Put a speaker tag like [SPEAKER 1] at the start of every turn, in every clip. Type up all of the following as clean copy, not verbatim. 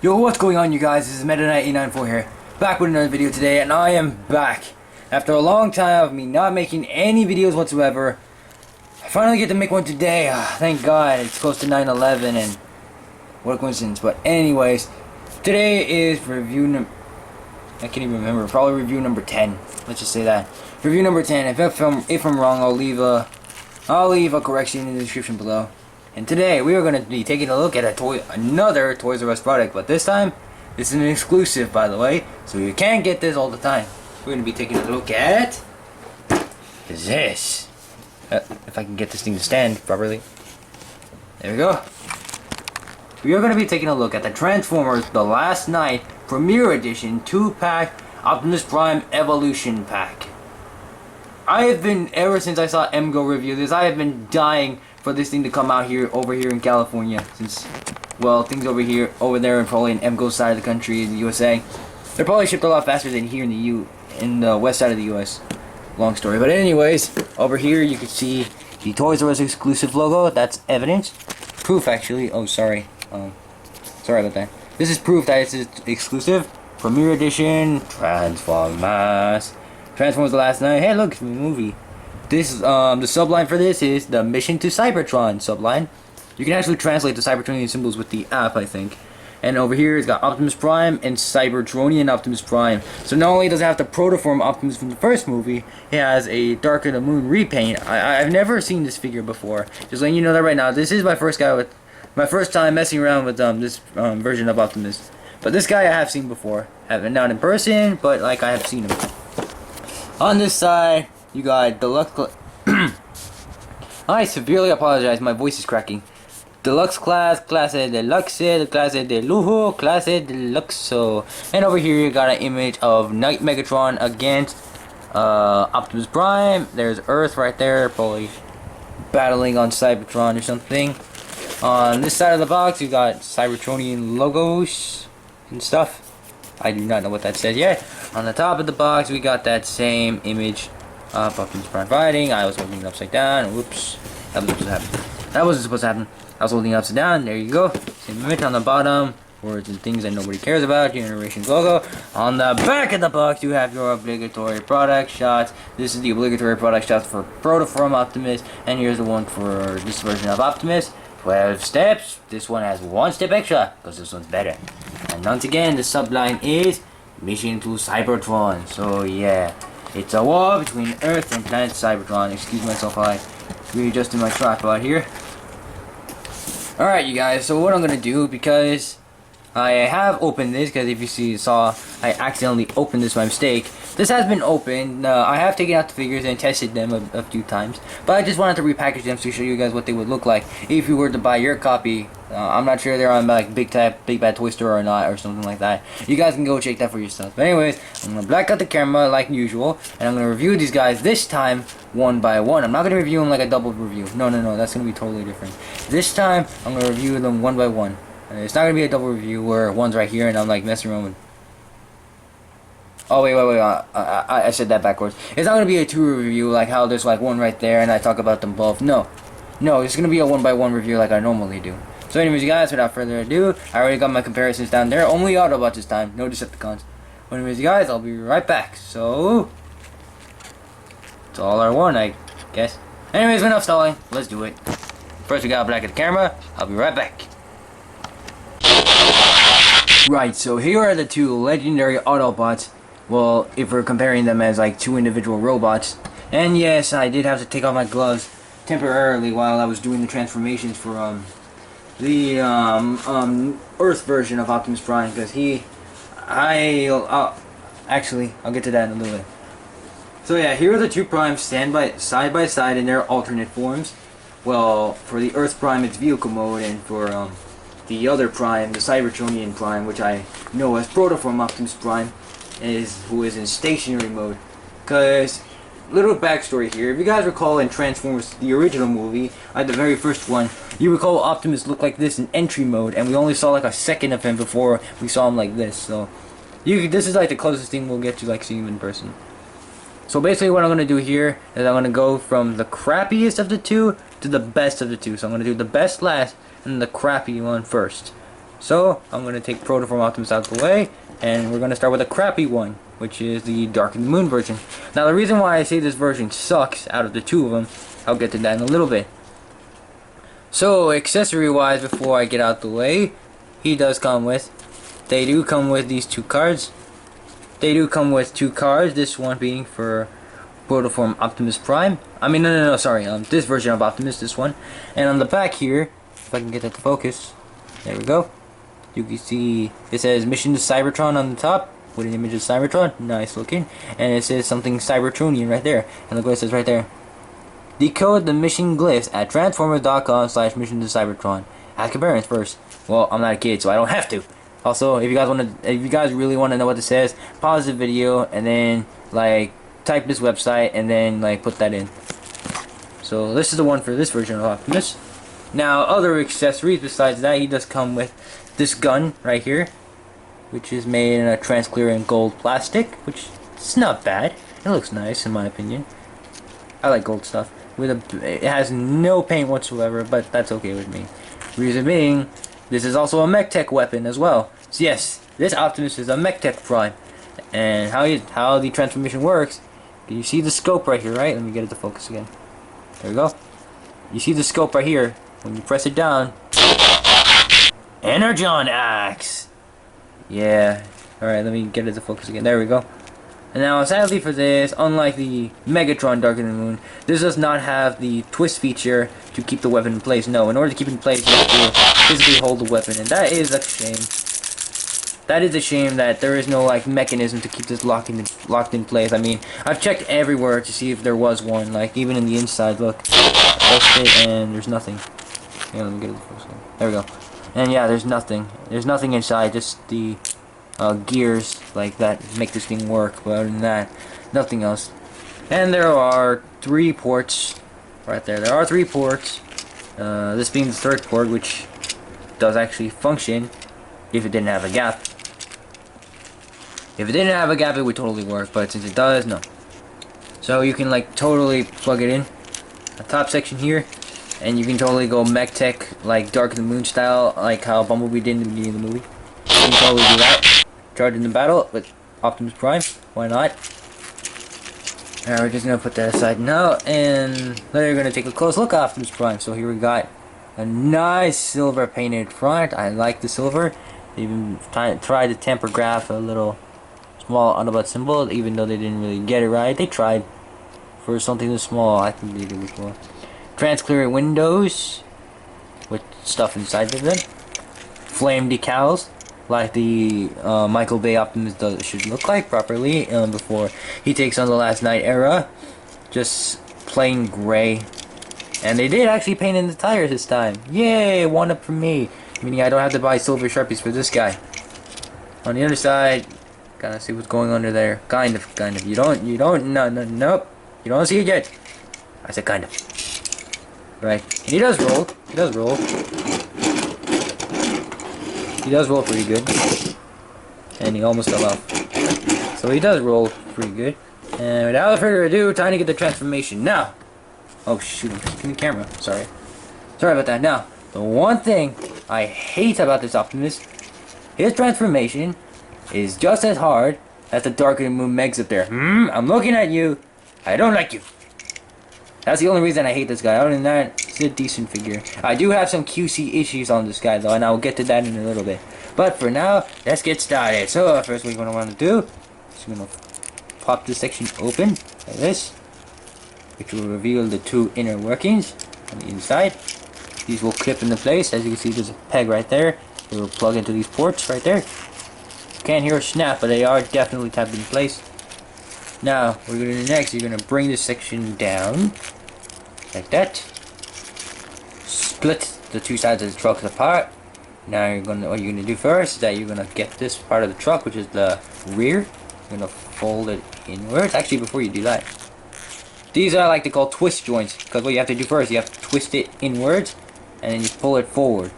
[SPEAKER 1] Yo, what's going on, you guys? This is Meta9894 here, back with another video today, and I am back. After a long time of me not making any videos whatsoever, I finally get to make one today. Thank God, it's close to 9/11, and what a coincidence. But anyways, today is I can't even remember, probably review number 10. Let's just say that. Review number 10. If I'm wrong, I'll leave a correction in the description below. And today we are going to be taking a look at another Toys R Us product, but this time this is an exclusive, by the way, so you can't get this all the time. We're going to be taking a look at this. If I can get this thing to stand properly. There we go. We are going to be taking a look at the Transformers The Last Night Premiere Edition 2-pack Optimus Prime Evolution Pack. I have been, ever since I saw MGO review this, I have been dying for this thing to come out over here in California, since, well, things over there and probably in MGO's side of the country in the USA, they're probably shipped a lot faster than here in the west side of the US. Long story, but anyways, over here you can see the Toys R Us exclusive logo. That's evidence, proof actually. Oh, sorry, sorry about that. This is proof that it's exclusive. Premiere Edition Transformers The Last Night. Hey, look, it's a movie. This the subline for this is the Mission to Cybertron subline. You can actually translate the Cybertronian symbols with the app, I think. And over here it's got Optimus Prime and Cybertronian Optimus Prime. So not only does it have the protoform Optimus from the first movie, it has a Dark of the Moon repaint. I've never seen this figure before. Just letting you know that right now. This is my first time messing around with this version of Optimus. But this guy I have seen before. Haven't not in person, but like I have seen him. On this side, you got Deluxe. I severely apologize, my voice is cracking. Deluxe class, clase deluxe, clase de lujo, clase deluxo. And over here you got an image of Knight Megatron against Optimus Prime. There's Earth right there, probably battling on Cybertron or something. On this side of the box you got Cybertronian logos and stuff. I do not know what that says yet. On the top of the box we got that same image of Optimus Prime fighting. I was holding it upside down. Whoops. That wasn't supposed to happen. That wasn't supposed to happen. I was holding it upside down. There you go. Same image on the bottom. Words and things that nobody cares about. Generations logo. On the back of the box you have your obligatory product shots. This is the obligatory product shots for Protoform Optimus. And here's the one for this version of Optimus. 12 steps. This one has 1 step extra because this one's better. And once again, the subline is Mission to Cybertron. So yeah, it's a war between Earth and planet Cybertron. Excuse myself, I readjusted my tripod here. Alright, you guys, so what I'm gonna do, because I have opened this, because if you saw, I accidentally opened this by mistake. This has been opened. I have taken out the figures and tested them a few times, but I just wanted to repackage them to show you guys what they would look like if you were to buy your copy. I'm not sure they're on like Big Bad Toy Store or not, or something like that. You guys can go check that for yourself. But anyways, I'm gonna black out the camera like usual, and I'm gonna review these guys this time one by one. I'm not gonna review them like a double review. No, that's gonna be totally different. This time I'm gonna review them one by one. It's not gonna be a double review where one's right here and I'm like messing around with. Oh wait, I said that backwards. It's not gonna be a two review like how there's like one right there and I talk about them both. No, it's gonna be a one by one review like I normally do. So anyways, you guys, without further ado, I already got my comparisons down there. Only Autobots this time, no Decepticons. Well, anyways, you guys, I'll be right back. So it's all our one, I guess. Anyways, enough stalling. Let's do it. First, we gotta black at the camera. I'll be right back. Right, so here are the two legendary Autobots. Well, if we're comparing them as like two individual robots. And yes, I did have to take off my gloves temporarily while I was doing the transformations for the Earth version of Optimus Prime, because actually I'll get to that in a little bit. So yeah, here are the two Primes side by side in their alternate forms. Well, for the Earth Prime it's vehicle mode, and for the other Prime, the Cybertronian Prime, which I know as Protoform Optimus Prime, who is in stationary mode. Because, little backstory here, if you guys recall in Transformers, the original movie, the very first one, you recall Optimus looked like this in entry mode, and we only saw like a second of him before we saw him like this. So, this is like the closest thing we'll get to like seeing him in person. So basically what I'm going to do here is I'm going to go from the crappiest of the two to the best of the two. So I'm going to do the best last and the crappy one first. So I'm gonna take Protoform Optimus out of the way, and we're gonna start with a crappy one, which is the Dark of the Moon version. Now the reason why I say this version sucks out of the two of them, I'll get to that in a little bit. So accessory wise, before I get out the way, they do come with these two cards. They do come with two cards, this one being for Protoform Optimus Prime. Sorry, this version of Optimus, this one. And on the back here, if I can get that to focus, there we go. You can see it says Mission to Cybertron on the top with an image of Cybertron, nice looking. And it says something Cybertronian right there. And look what it says right there. Decode the mission glyphs at transformers.com/mission to Cybertron. Ask your parents first. Well, I'm not a kid, so I don't have to. Also, if you guys really want to know what this says, pause the video and then like type this website and then like put that in. So this is the one for this version of Optimus. Now other accessories besides that, he does come with this gun right here, which is made in a transparent gold plastic, which is not bad. It looks nice in my opinion. I like gold stuff. It has no paint whatsoever, but that's okay with me. Reason being, this is also a MechTech weapon as well. So yes, this Optimus is a MechTech Prime. And how the transformation works, you see the scope right here, right? Let me get it to focus again. There we go. You see the scope right here. When you press it down, Energon Axe! Yeah. Alright, let me get it to focus again. There we go. And now, sadly for this, unlike the Megatron Dark of the Moon, this does not have the twist feature to keep the weapon in place. No, in order to keep it in place, you have to physically hold the weapon, and that is a shame. That is a shame that there is no like mechanism to keep this locked in place. I mean, I've checked everywhere to see if there was one, like even in the inside. Look, and there's nothing. Yeah, let me get it first. There we go. And yeah, there's nothing. There's nothing inside. Just the gears like that make this thing work. But other than that, nothing else. And there are 3 ports right there. There are 3 ports. This being the 3rd port, which does actually function if it didn't have a gap. If it didn't have a gap, it would totally work. But since it does, no. So you can like totally plug it in. The top section here. And you can totally go MechTech, like Dark of the Moon style, like how Bumblebee did in the beginning of the movie. You can totally do that. Charge in the battle with Optimus Prime. Why not? Alright, we're just going to put that aside now. And then we're going to take a close look at Optimus Prime. So here we got a nice silver painted front. I like the silver. They even tried to temper graph a little small Autobot symbol, even though they didn't really get it right. They tried for something this small. I think they did before. Transparent windows with stuff inside of them. Flame decals like the Michael Bay Optimus should look like properly before he takes on the Last Night era. Just plain gray. And they did actually paint in the tires this time. Yay, one up for me. Meaning I don't have to buy silver Sharpies for this guy. On the other side, gotta see what's going under there. Kind of. You don't, nope. You don't see it yet. I said kind of. Right. And he does roll. He does roll. He does roll pretty good. And he almost fell off. So he does roll pretty good. And without further ado, time to get the transformation. Now. Oh shoot, I'm kicking the camera. Sorry. Sorry about that. Now, the one thing I hate about this Optimus, his transformation is just as hard as the Dark of the Moon Megs up there. I'm looking at you. I don't like you. That's the only reason I hate this guy. Other than that, it's a decent figure. I do have some QC issues on this guy though, and I'll get to that in a little bit. But for now, let's get started. So first what I want to do is I'm going to pop this section open like this, which will reveal the 2 inner workings on the inside. These will clip into place. As you can see, there's a peg right there. It will plug into these ports right there. Can't hear a snap, but they are definitely tapped in place. Now, what we're going to do next, you're going to bring this section down, like that. Split the 2 sides of the truck apart. Now, what you're going to do first is that you're going to get this part of the truck, which is the rear. You're going to fold it inwards. Actually, before you do that, these are like they call twist joints, because what you have to do first, you have to twist it inwards, and then you pull it forward.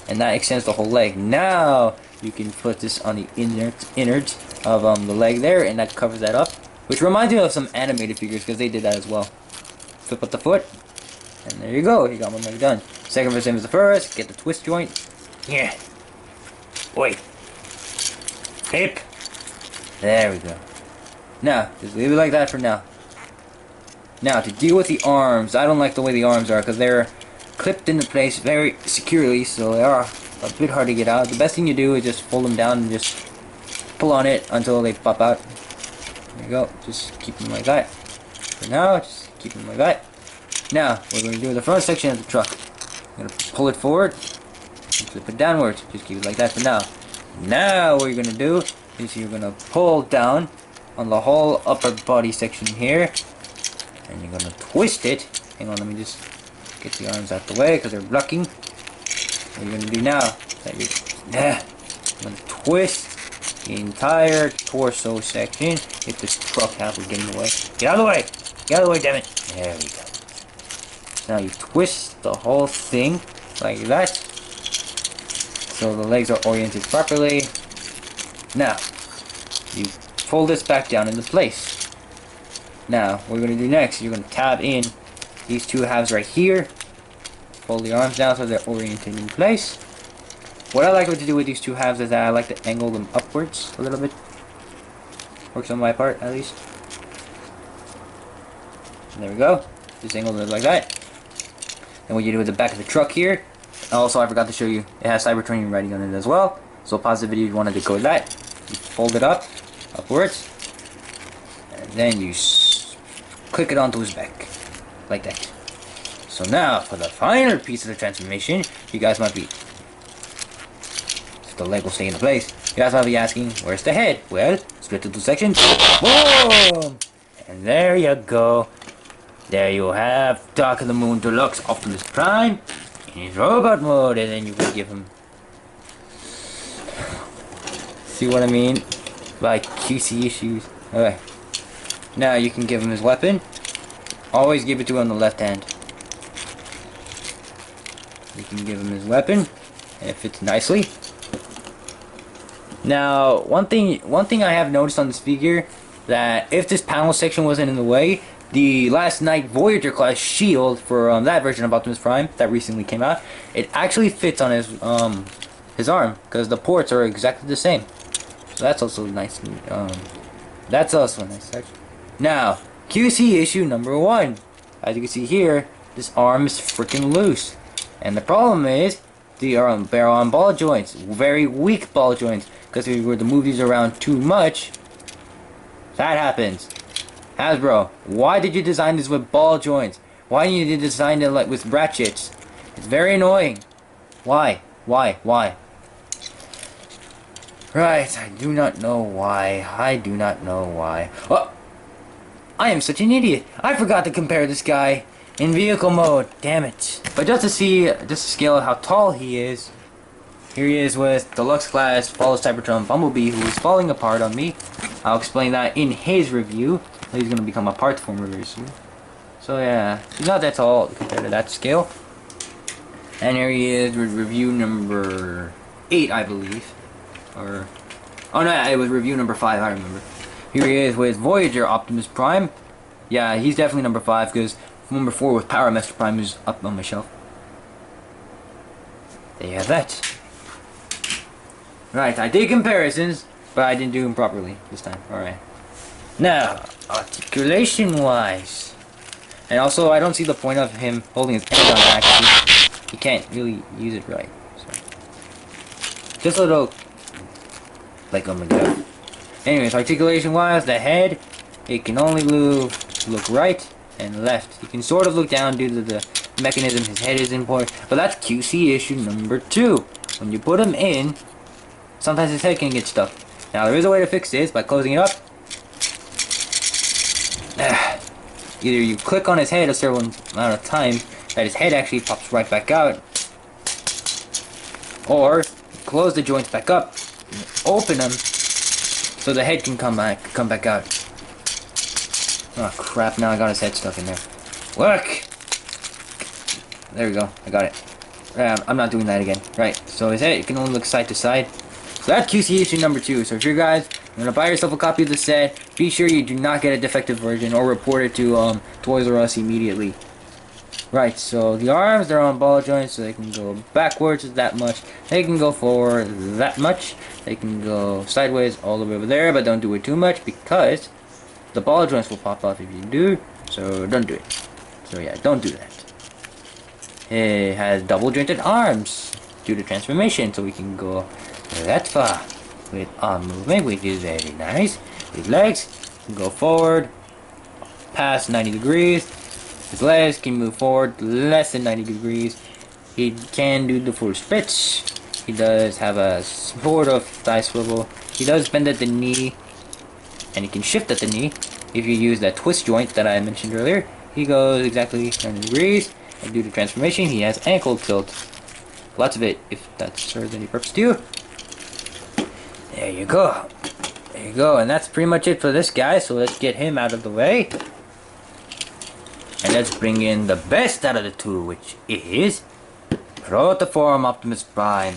[SPEAKER 1] And that extends the whole leg. Now, you can put this on the innards of the leg there, and that covers that up. Which reminds me of some animated figures, because they did that as well. Flip up the foot, and there you go. You got one leg done. Second for the same as the first. Get the twist joint. Yeah. Wait. Hip. There we go. Now, just leave it like that for now. Now, to deal with the arms, I don't like the way the arms are because they're clipped into place very securely, so they are a bit hard to get out. The best thing you do is just fold them down and just pull on it until they pop out. There you go. Just keep them like that. For now, just keep them like that. Now, what we're going to do with the front section of the truck. We're going to pull it forward and flip it downwards. Just keep it like that for now. Now, what you're going to do is you're going to pull down on the whole upper body section here. And you're going to twist it. Hang on, let me just get the arms out the way because they're blocking. What you're going to do now is that you're going to twist the entire torso section. If this truck half will get in the way. Get out of the way! Get out of the way, damn it! There we go. Now you twist the whole thing like that. So the legs are oriented properly. Now, you fold this back down into place. Now, what we're going to do next, you're going to tab in these two halves right here. Fold the arms down so they're oriented in place. What I like to do with these two halves is that I like to angle them upwards a little bit. Works on my part, at least. And there we go. Just angle it like that. And what you do with the back of the truck here. Also, I forgot to show you, it has Cybertron writing on it as well. So pause the video if you want to decode that. You fold it up, upwards. And then you click it onto his back. Like that. So now, for the final piece of the transformation, you guys might be... So the leg will stay in place. You guys might be asking, where's the head? Well, split into two sections. Boom! And there you go. There you have Dark of the Moon Deluxe Optimus Prime in his robot mode, and then you can give him... See what I mean? By QC issues. Okay. Now you can give him his weapon. Always give it to him on the left hand. You can give him his weapon, and it fits nicely. Now, one thing I have noticed on this figure, that if this panel section wasn't in the way, the Last Knight Voyager class shield for that version of Optimus Prime that recently came out, it actually fits on his arm because the ports are exactly the same. So that's also nice. That's also nice. Now, QC issue number 1. As you can see here, this arm is freaking loose, and the problem is they're on ball joints, very weak ball joints. Because if you were to move these around too much, that happens. Hasbro, why did you design this with ball joints? Why didn't you design it like with ratchets? It's very annoying. Why? Why? Right, I do not know why. I do not know why. Oh, I am such an idiot. I forgot to compare this guy in vehicle mode. Damn it. But just to scale how tall he is, here he is with Deluxe Class Follows Cybertron Bumblebee, who is falling apart on me. I'll explain that in his review. He's going to become a parts former very soon. So yeah, he's not that tall compared to that scale. And here he is with review number 8, I believe. Or, oh no, it was review number 5, I remember. Here he is with Voyager Optimus Prime. Yeah, he's definitely number 5 because number 4 with Power Master Prime is up on my shelf. There you have that. Right, I did comparisons, but I didn't do them properly this time. Alright. Now, articulation-wise. And also, I don't see the point of him holding his head on axis. He can't really use it right. So. Just a little... like, oh my god. Anyways, articulation-wise, the head, it can only look right and left. You can sort of look down due to the mechanism his head is in point. But that's QC issue number 2. When you put him in, sometimes his head can get stuck. Now, there is a way to fix this by closing it up. Either you click on his head a certain amount of time that his head actually pops right back out, or close the joints back up and open them so the head can come back out. Oh crap, now I got his head stuck in there. Look! There we go, I got it. I'm not doing that again. Right, so his head can only look side to side. So that's QC issue number 2. So if you guys want to buy yourself a copy of the set, be sure you do not get a defective version or report it to Toys R Us immediately. Right, so the arms, they're on ball joints, so they can go backwards that much. They can go forward that much. They can go sideways all the way over there, but don't do it too much because the ball joints will pop off if you do. So don't do it. So yeah, don't do that. It has double jointed arms due to transformation, so we can go that far with arm movement, which is very nice. His legs can go forward past 90 degrees. His legs can move forward less than 90 degrees. He can do the full stretch. He does have a sort of thigh swivel. He does bend at the knee, and he can shift at the knee. If you use that twist joint that I mentioned earlier, he goes exactly 90 degrees. And due to transformation, he has ankle tilt. Lots of it, if that serves any purpose to you. There you go. There you go, and that's pretty much it for this guy, so let's get him out of the way. And let's bring in the best out of the two, which is Protoform Optimus Prime.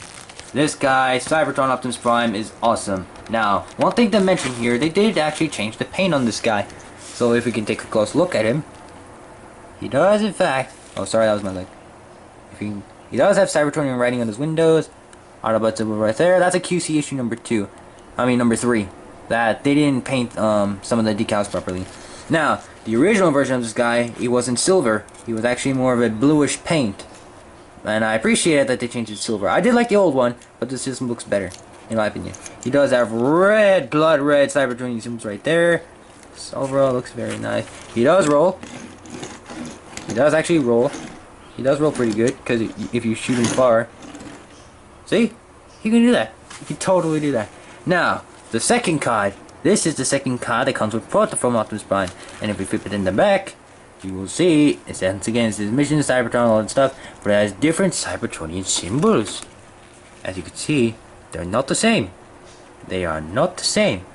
[SPEAKER 1] This guy, Cybertron Optimus Prime, is awesome. Now, one thing to mention here, they did actually change the paint on this guy. So if we can take a close look at him, he does in fact... Oh, sorry, that was my leg. He does have Cybertronian writing on his windows. Autobot symbol right there. That's a QC issue number 2. I mean number 3. That they didn't paint some of the decals properly. Now, the original version of this guy, he wasn't silver. He was actually more of a bluish paint. And I appreciate that they changed it to silver. I did like the old one, but this system looks better, in my opinion. He does have red, blood red Cybertronian symbols right there. So overall, looks very nice. He does roll. He does actually roll. He does roll pretty good, because if you shoot him far. See? He can do that. He can totally do that. Now, the second card. This is the second card that comes with Protoform Optimus Prime. And if we flip it in the back, you will see, it once again, it says Mission Cybertron, all that stuff, but it has different Cybertronian symbols. As you can see, they're not the same. They are not the same.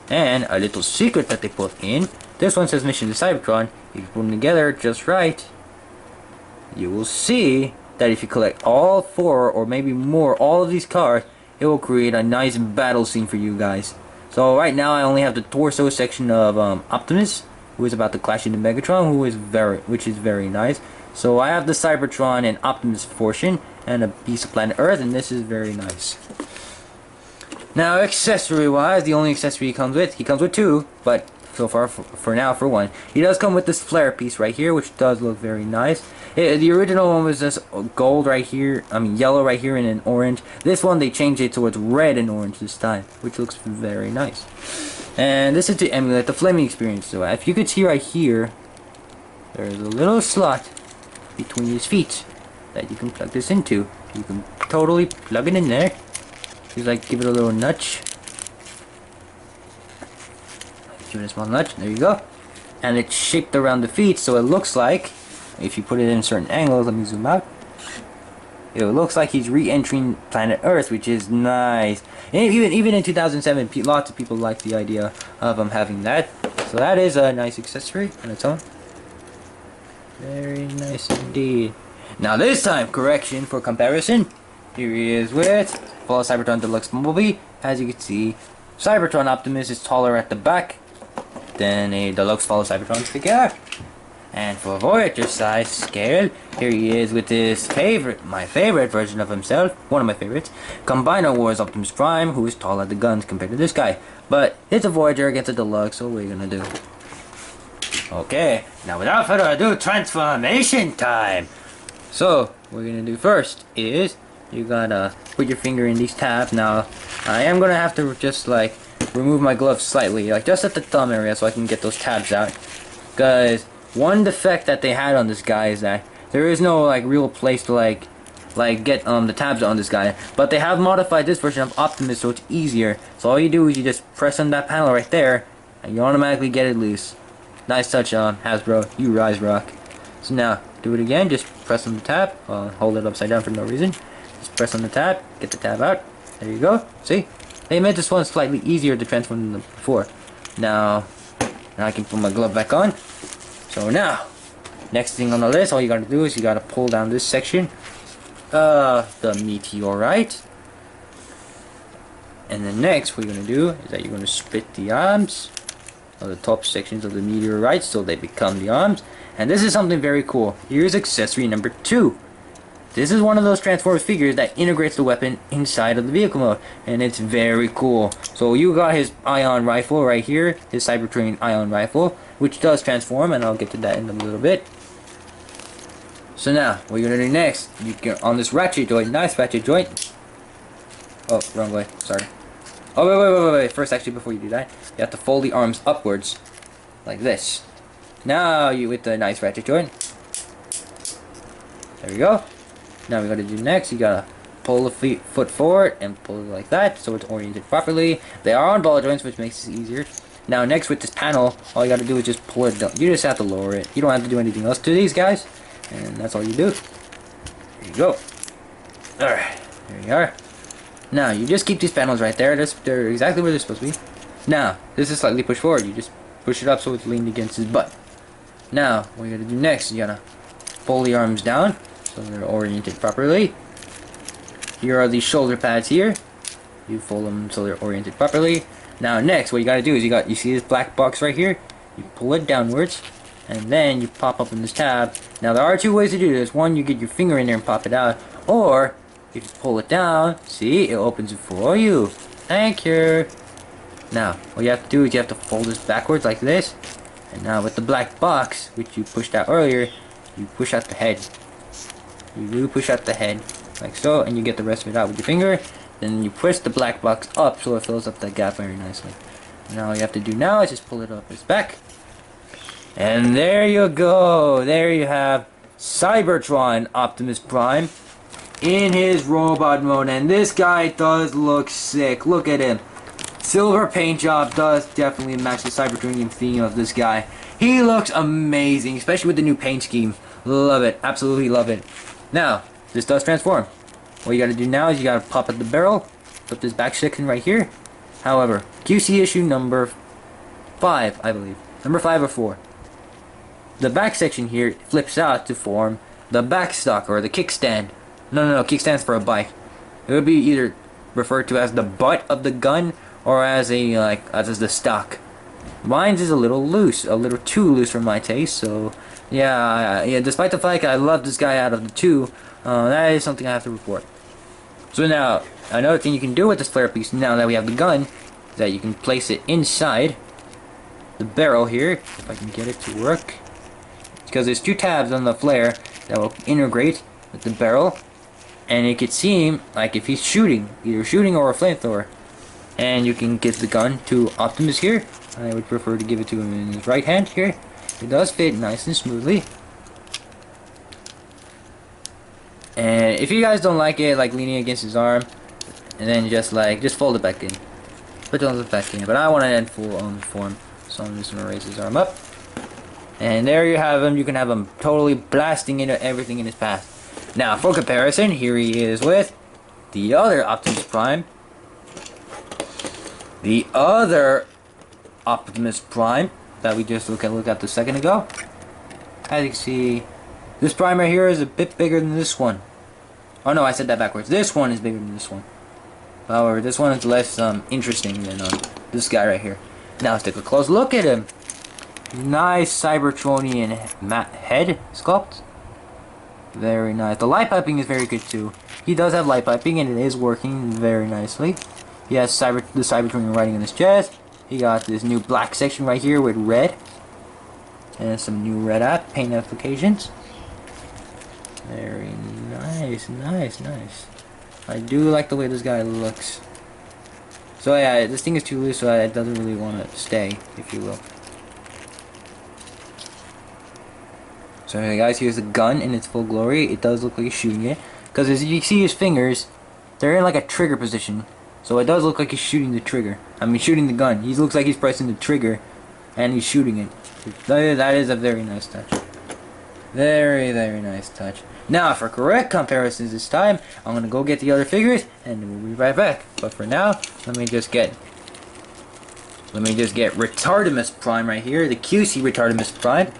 [SPEAKER 1] And a little secret that they put in, this one says Mission to Cybertron. If you put them together just right, you will see that if you collect all 4 or maybe more, all of these cards, it will create a nice battle scene for you guys. So right now I only have the torso section of Optimus, who is about to clash into Megatron, which is very nice. So I have the Cybertron and Optimus portion and a piece of planet Earth, and this is very nice. Now accessory wise, the only accessory he comes with 2, but so far for now for 1. He does come with this flare piece right here, which does look very nice. The original one was just gold right here, yellow right here and an orange. This one they changed it towards red and orange this time, which looks very nice. And this is to emulate the flaming experience. So if you could see right here, there's a little slot between his feet that you can plug this into. You can totally plug it in there. Just like give it a little nudge. Give it a small nudge. There you go. And it's shaped around the feet, so it looks like, if you put it in certain angles, let me zoom out. It looks like he's re-entering planet Earth, which is nice. And even in 2007, lots of people like the idea of him having that. So that is a nice accessory on its own. Very nice indeed. Now this time, correction for comparison. Here he is with Follow Cybertron Deluxe Bumblebee. As you can see, Cybertron Optimus is taller at the back than a Deluxe Follow Cybertron figure. And for Voyager size scale, here he is with his my favorite version of himself, one of my favorites, Combiner Wars Optimus Prime, who is tall at the guns compared to this guy. But it's a Voyager against a Deluxe, so what are you gonna do? Okay, now without further ado, transformation time! So, what we're gonna do first is, you gotta put your finger in these tabs. Now, I am gonna have to just like, remove my glove slightly, like just at the thumb area so I can get those tabs out. Because one defect that they had on this guy is that there is no like real place to like get the tabs on this guy. But they have modified this version of Optimus so it's easier. So all you do is you just press on that panel right there and you automatically get it loose. Nice touch on Hasbro, you rise rock. So now do it again, just press on the tab, hold it upside down for no reason. Just press on the tab, get the tab out. There you go. See? They made this one slightly easier to transform than before. Now I can put my glove back on. So now, next thing on the list, all you gotta do is you gotta pull down this section of the meteorite. And then next, what you're gonna do is that you're gonna split the arms of the top sections of the meteorite, so they become the arms. And this is something very cool. Here's accessory number 2. This is one of those Transformers figures that integrates the weapon inside of the vehicle mode, and it's very cool. So you got his ion rifle right here, his Cybertron ion rifle, which does transform, and I'll get to that in a little bit. So now, what you're gonna do next, you get on this ratchet joint, nice ratchet joint. Oh, wrong way, sorry. Oh, wait. First, actually, before you do that, you have to fold the arms upwards, like this. Now, you with the nice ratchet joint. There we go. Now we gotta do next, you gotta pull the foot forward and pull it like that, so it's oriented properly. They are on ball joints, which makes it easier. Now next with this panel, all you gotta do is just pull it down. You just have to lower it. You don't have to do anything else to these guys. And that's all you do. There you go. Alright, there you are. Now, you just keep these panels right there. They're exactly where they're supposed to be. Now, this is slightly pushed forward. You just push it up so it's leaned against his butt. Now, what you gotta do next, you gotta pull the arms down so they're oriented properly. Here are the shoulder pads here. You fold them so they're oriented properly. Now next, what you gotta do is you see this black box right here? You pull it downwards, and then you pop up in this tab. Now there are 2 ways to do this. One, you get your finger in there and pop it out, or you just pull it down. See, it opens it for you. Thank you. Now, what you have to do is you have to fold this backwards like this. And now with the black box, which you pushed out earlier, you push out the head. You do push out the head, like so, and you get the rest of it out with your finger. Then you push the black box up so it fills up that gap very nicely. Now all you have to do now is just pull it up its back. And there you go. There you have Cybertron Optimus Prime in his robot mode. And this guy does look sick. Look at him. Silver paint job does definitely match the Cybertronian theme of this guy. He looks amazing, especially with the new paint scheme. Love it. Absolutely love it. Now, this does transform. What you gotta do now is you gotta pop at the barrel, put this back section right here. However, QC issue number 5, I believe. Number 5 or 4. The back section here flips out to form the backstock or the kickstand. No, kickstand's for a bike. It would be either referred to as the butt of the gun or as as the stock. Mine's is a little loose, a little too loose for my taste, so yeah, despite the fact I love this guy out of the 2, that is something I have to report. So now, another thing you can do with this flare piece, now that we have the gun, is that you can place it inside the barrel here, if I can get it to work. Because there's 2 tabs on the flare that will integrate with the barrel, and it could seem like if he's shooting, either shooting or a flamethrower. And you can give the gun to Optimus here. I would prefer to give it to him in his right hand here. It does fit nice and smoothly. And if you guys don't like it, like leaning against his arm, and then just fold it back in. Put it back in. But I want it in full form, so I'm just gonna raise his arm up. And there you have him. You can have him totally blasting into everything in his path. Now, for comparison, here he is with the other Optimus Prime. The other Optimus Prime that we just looked at a second ago. As you can see, this Prime right here is a bit bigger than this one. Oh no, I said that backwards. This one is bigger than this one. However, this one is less interesting than this guy right here. Now let's take a close look at him. Nice Cybertronian head sculpt. Very nice. The light piping is very good too. He does have light piping and it is working very nicely. He has the Cybertronian writing on his chest. He got this new black section right here with red. And some new red paint applications. Very nice. I do like the way this guy looks. So yeah, this thing is too loose, so it doesn't really want to stay, if you will. So anyway guys, here's the gun in its full glory. It does look like he's shooting it. Because as you see his fingers, they're in like a trigger position. So it does look like he's shooting the trigger. I mean shooting the gun. He looks like he's pressing the trigger and he's shooting it. That is a very nice touch. Very nice touch. Now for correct comparisons this time, I'm gonna go get the other figures and we'll be right back. But for now, let me just get Retardimus Prime right here, the QC Retardimus Prime.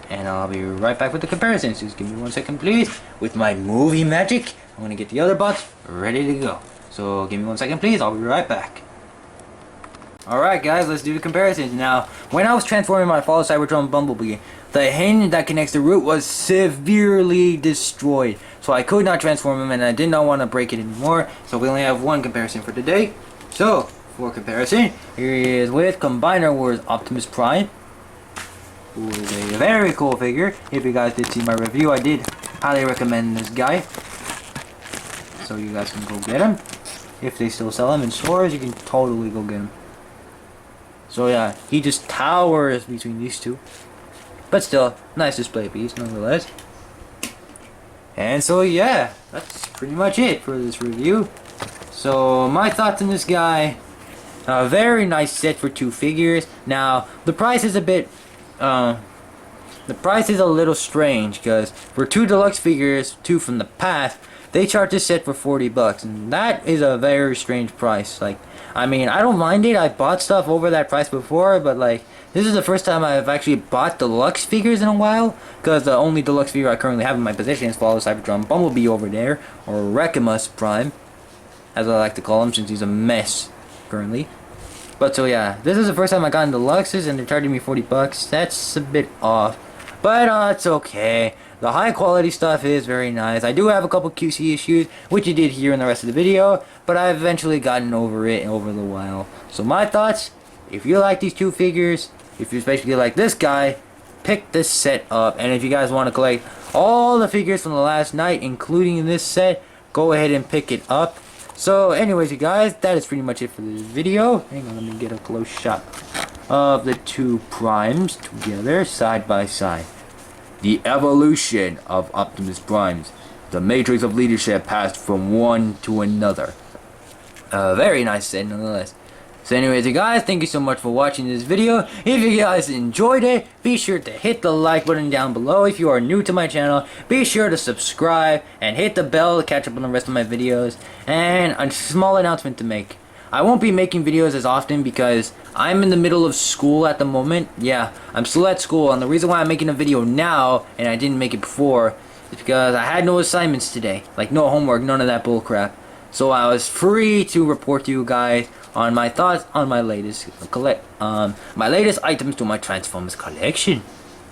[SPEAKER 1] And I'll be right back with the comparisons. Just give me 1 second please. With my movie magic, I'm gonna get the other bots ready to go. So give me 1 second please, I'll be right back. Alright guys, let's do the comparisons. Now, when I was transforming my false Cybertron Bumblebee, the hinge that connects the root was severely destroyed. So I could not transform him and I did not want to break it anymore. So we only have one comparison for today. So, for comparison, here he is with Combiner Wars Optimus Prime. Who is a very cool figure. If you guys did see my review, I did highly recommend this guy. So you guys can go get him. If they still sell him in stores, you can totally go get him. So yeah, he just towers between these two. But still, nice display piece nonetheless. And so yeah, that's pretty much it for this review. So my thoughts on this guy. A very nice set for 2 figures. Now, the price is a bit... the price is a little strange because for 2 deluxe figures, 2 from the past, they charge this set for $40, and that is a very strange price. Like, I mean, I don't mind it. I bought stuff over that price before, but like, this is the first time I've actually bought deluxe figures in a while, because the only deluxe figure I currently have in my possession is Follow Cybertron Bumblebee over there, or Wreckimus Prime, as I like to call him, since he's a mess currently. But so yeah, this is the first time I got in deluxes, and they're charging me $40. That's a bit off, but it's okay. The high quality stuff is very nice. I do have a couple QC issues, which you did hear in the rest of the video, but I've eventually gotten over it over the while. So my thoughts, if you like these 2 figures, if you especially like this guy, pick this set up. And if you guys want to collect all the figures from the last night, including this set, go ahead and pick it up. So anyways, you guys, that is pretty much it for this video. Hang on, let me get a close shot of the 2 primes together, side by side. The evolution of Optimus Primes. The matrix of leadership passed from one to another. Very nice set nonetheless. So anyways, you guys, thank you so much for watching this video. If you guys enjoyed it, be sure to hit the like button down below. If you are new to my channel, be sure to subscribe and hit the bell to catch up on the rest of my videos. And a small announcement to make. I won't be making videos as often because I'm in the middle of school at the moment. Yeah, I'm still at school, and the reason why I'm making a video now and I didn't make it before is because I had no assignments today. Like no homework, none of that bullcrap. So I was free to report to you guys on my thoughts on my latest items to my Transformers collection.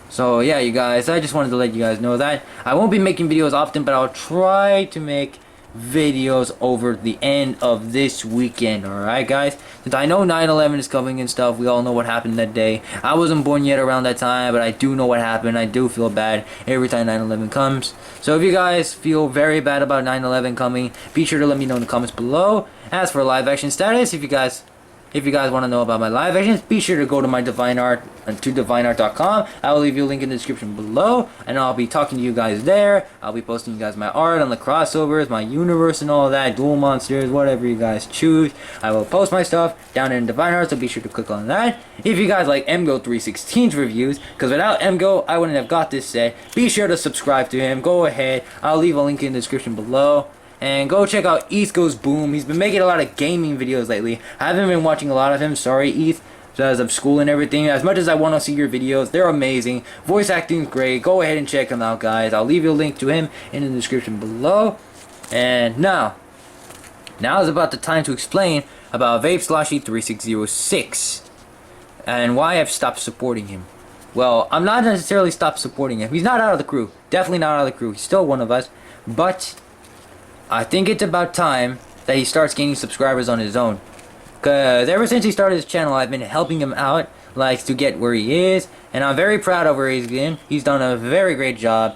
[SPEAKER 1] So yeah, you guys, I just wanted to let you guys know that I won't be making videos often, but I'll try to make videos over the end of this weekend. Alright guys, since I know 9/11 is coming and stuff, we all know what happened that day. I wasn't born yet around that time, but I do know what happened. I do feel bad every time 9/11 comes. So if you guys feel very bad about 9/11 coming, be sure to let me know in the comments below. As for live action status, if you guys want to know about my live actions, be sure to go to my Divine Art to divineart.com. I will leave you a link in the description below, and I'll be talking to you guys there. I'll be posting you guys my art on the crossovers, my universe and all that, dual monsters, whatever you guys choose. I will post my stuff down in Divine Art, so be sure to click on that. If you guys like MGO316's reviews, because without MGO, I wouldn't have got this set, be sure to subscribe to him. Go ahead. I'll leave a link in the description below. And go check out Eth Goes Boom. He's been making a lot of gaming videos lately. I haven't been watching a lot of him. Sorry, Eth, because of school and everything. As much as I want to see your videos, they're amazing. Voice acting's great. Go ahead and check him out, guys. I'll leave you a link to him in the description below. And now is about the time to explain about Vape Sloshy 3606 and why I've stopped supporting him. Well, I'm not necessarily stopped supporting him. He's not out of the crew. Definitely not out of the crew. He's still one of us. But I think it's about time that he starts gaining subscribers on his own. Because ever since he started his channel, I've been helping him out, like, to get where he is. And I'm very proud of where he's been. He's done a very great job.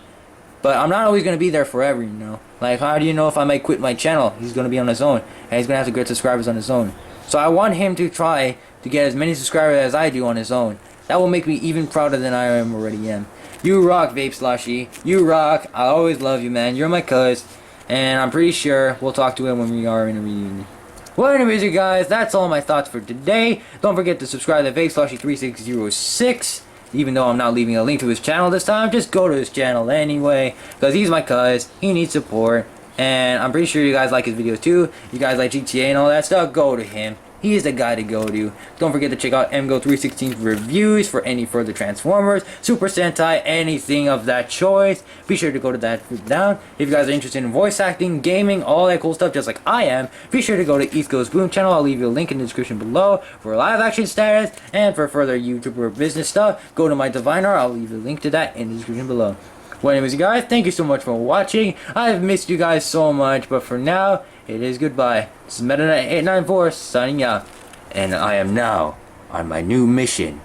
[SPEAKER 1] But I'm not always going to be there forever, you know. Like, how do you know if I might quit my channel? He's going to be on his own. And he's going to have to get subscribers on his own. So I want him to try to get as many subscribers as I do on his own. That will make me even prouder than I already am. You rock, Vape Sloshy. You rock. I always love you, man. You're my cuz. And I'm pretty sure we'll talk to him when we are in a reunion. Well, anyways, you guys, that's all my thoughts for today. Don't forget to subscribe to Vape Sloshy 3606. Even though I'm not leaving a link to his channel this time, just go to his channel anyway. Because he's my cuz. He needs support. And I'm pretty sure you guys like his videos too. You guys like GTA and all that stuff, go to him. He is the guy to go to. Don't forget to check out MGO316's reviews for any further Transformers, Super Sentai, anything of that choice. Be sure to go to that down. If you guys are interested in voice acting, gaming, all that cool stuff just like I am, be sure to go to East Coast Boom channel. I'll leave you a link in the description below for live action status, and for further YouTuber business stuff, go to my Diviner. I'll leave a link to that in the description below. Well, anyways, you guys, thank you so much for watching. I've missed you guys so much, but for now, it is goodbye. This is Meta Knight 894 signing out, and I am now on my new mission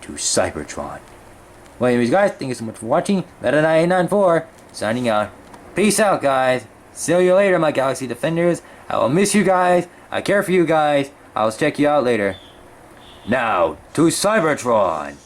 [SPEAKER 1] to Cybertron. Well, anyways, guys, thank you so much for watching. Meta Knight 894 signing out. Peace out, guys. See you later, my Galaxy Defenders. I will miss you guys. I care for you guys. I'll check you out later. Now to Cybertron.